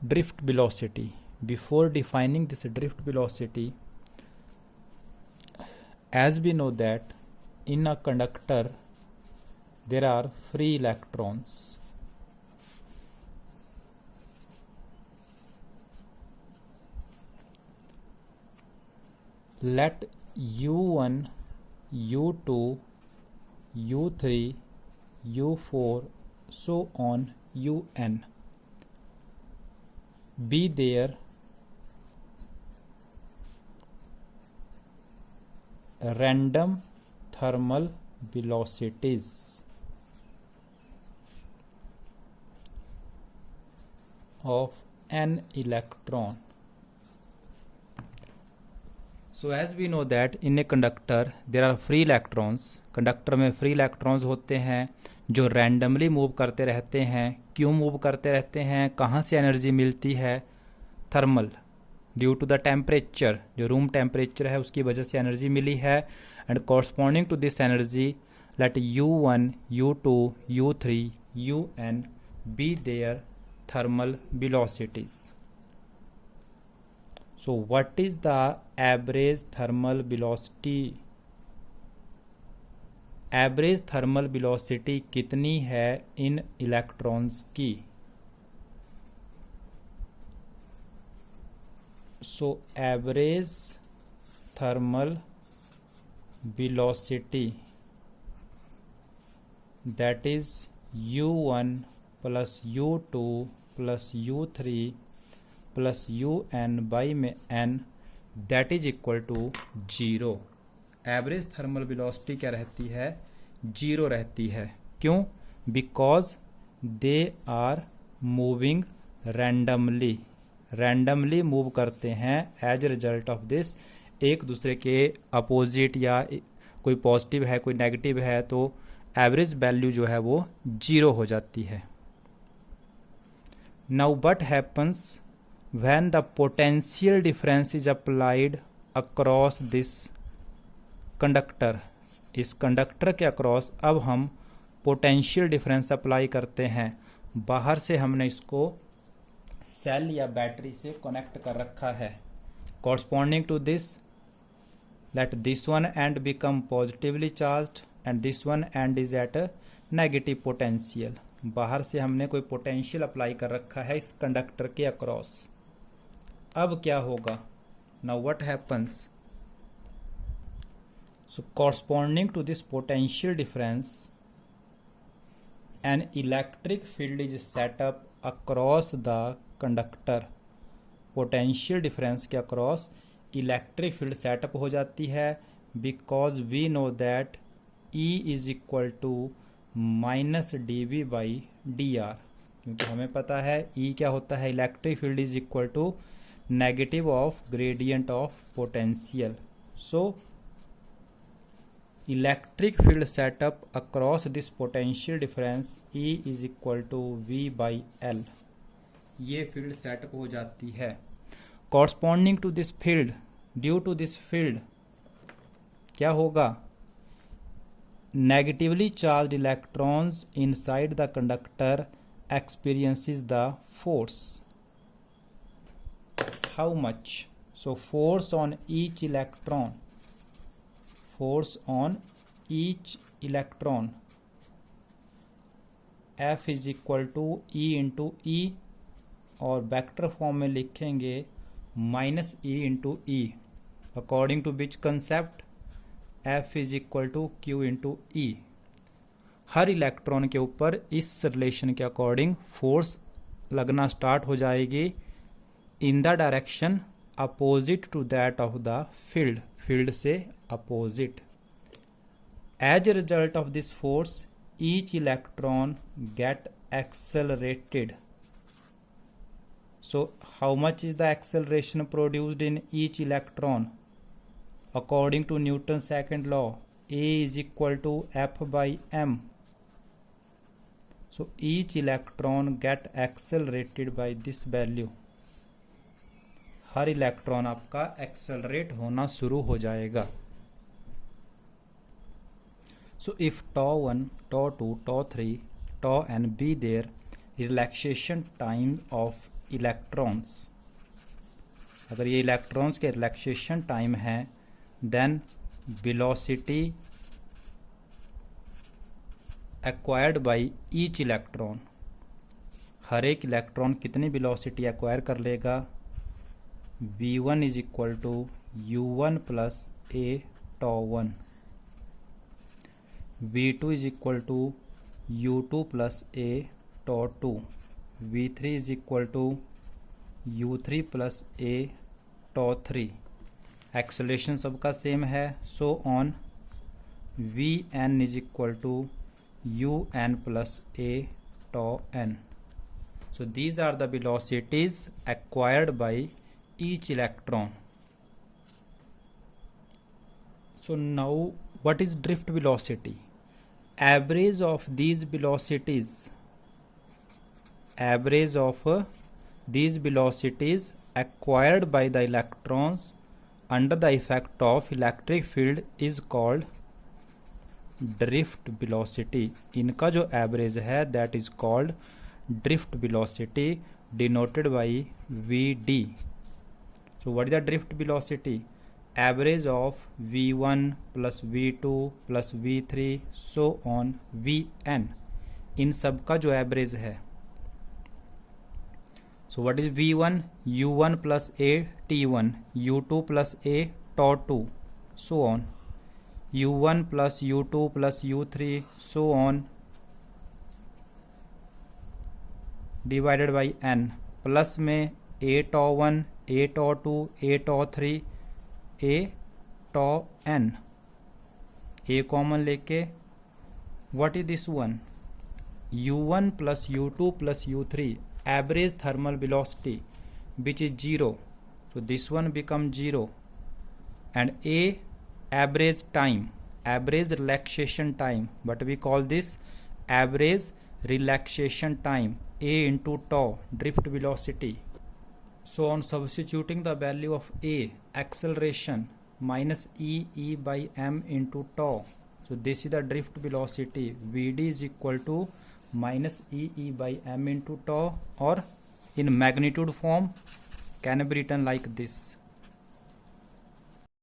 drift velocity. Before defining this drift velocity, as we know that in a conductor there are free electrons. Let U1, U2, U3, U4, so on Un be their random thermal velocities of an electron. So as we know that in a conductor there are free electrons. Conductor में free electrons होते हैं जो randomly move करते रहते हैं. क्यों move करते रहते हैं, कहाँ से एनर्जी मिलती है? Thermal, due to the temperature, जो रूम टेम्परेचर है उसकी वजह से एनर्जी मिली है. And corresponding to this energy let U1, U2, U3, Un be their thermal velocities. So what is the average thermal velocity? Average thermal velocity कितनी है इन इलेक्ट्रॉन्स की? So average thermal velocity that is U1 plus U2 plus U3 plus UN by में N that is equal to 0. Average thermal velocity क्या रहती है? 0 रहती है. क्यों? Because they are moving randomly move करते हैं. As a result of this एक दूसरे के अपोजिट, या कोई पॉजिटिव है कोई नेगेटिव है, तो एवरेज वैल्यू जो है वो 0 हो जाती है. Now what happens when the potential difference is applied across this conductor? इस कंडक्टर के अक्रॉस अब हम पोटेंशियल डिफरेंस अप्लाई करते हैं. बाहर से हमने इसको सेल या बैटरी से कनेक्ट कर रखा है. Corresponding to this let this one end become positively charged and this one end is at negative potential. बाहर से हमने कोई पोटेंशियल अप्लाई कर रखा है इस कंडक्टर के अक्रॉस. अब क्या होगा? Now what happens? So corresponding to this potential difference, an electric field is set up across the conductor. Potential difference के across electric field set up हो जाती है because we know that E is equal to minus dV by dr. क्योंकि हमें पता है E क्या होता है? Electric field is equal to negative of gradient of potential. So electric field set up across this potential difference E is equal to V by L. ये field setup हो जाती है. Corresponding to this field, due to this field क्या होगा? Negatively charge electrons inside the conductor experiences the force. How much? So force on each electron, force on each electron F is equal to E into E, और vector form में लिखेंगे minus E into E, according to which concept? F is equal to Q into E. हर electron के ऊपर इस relation के according force लगना start हो जाएगी in the direction opposite to that of the field, field से opposite. As a result of this force each electron get accelerated. So how much is the acceleration produced in each electron? According to Newton second law A is equal to F by m. So each electron get accelerated by this value. Her electron आपका accelerate होना शुरू हो जाएगा. So if tau1, tau2, tau3, tau n be there, relaxation time of electrons, अगर ये electrons के relaxation time है, then velocity acquired by each electron, हर एक इलेक्ट्रॉन कितनी वेलोसिटी एक्वायर कर लेगा, v1 is equal to u1 plus a τ1, v2 is equal to u2 plus a τ2, v3 is equal to u3 plus a τ3। Acceleration सबका same है, so on vn is equal to un plus a τn। So these are the velocities acquired by each electron. So now what is drift velocity? Average of these velocities, average of these velocities acquired by the electrons under the effect of electric field is called drift velocity। इनका जो average है that is called drift velocity, denoted by Vd। So what is the drift velocity? Average of v1 plus v2 plus v3 so on vn, इन सब का जो average है। So what is v1? u1 plus a t1, u2 plus a τ2 so on, u1 plus u2 plus u3 so on, divided by n, plus में a τ1 a τ2 a τ3 a τn, a common लेके what is this one, u1 plus u2 plus u3 average thermal velocity which is 0, so this one become 0, and a average time, average relaxation time, but we call this average relaxation time, a into tau, drift velocity। So on substituting the value of a, acceleration minus e by m into tau, so this is the drift velocity, vd is equal to minus e by m into tau, or in magnitude form can be written like this।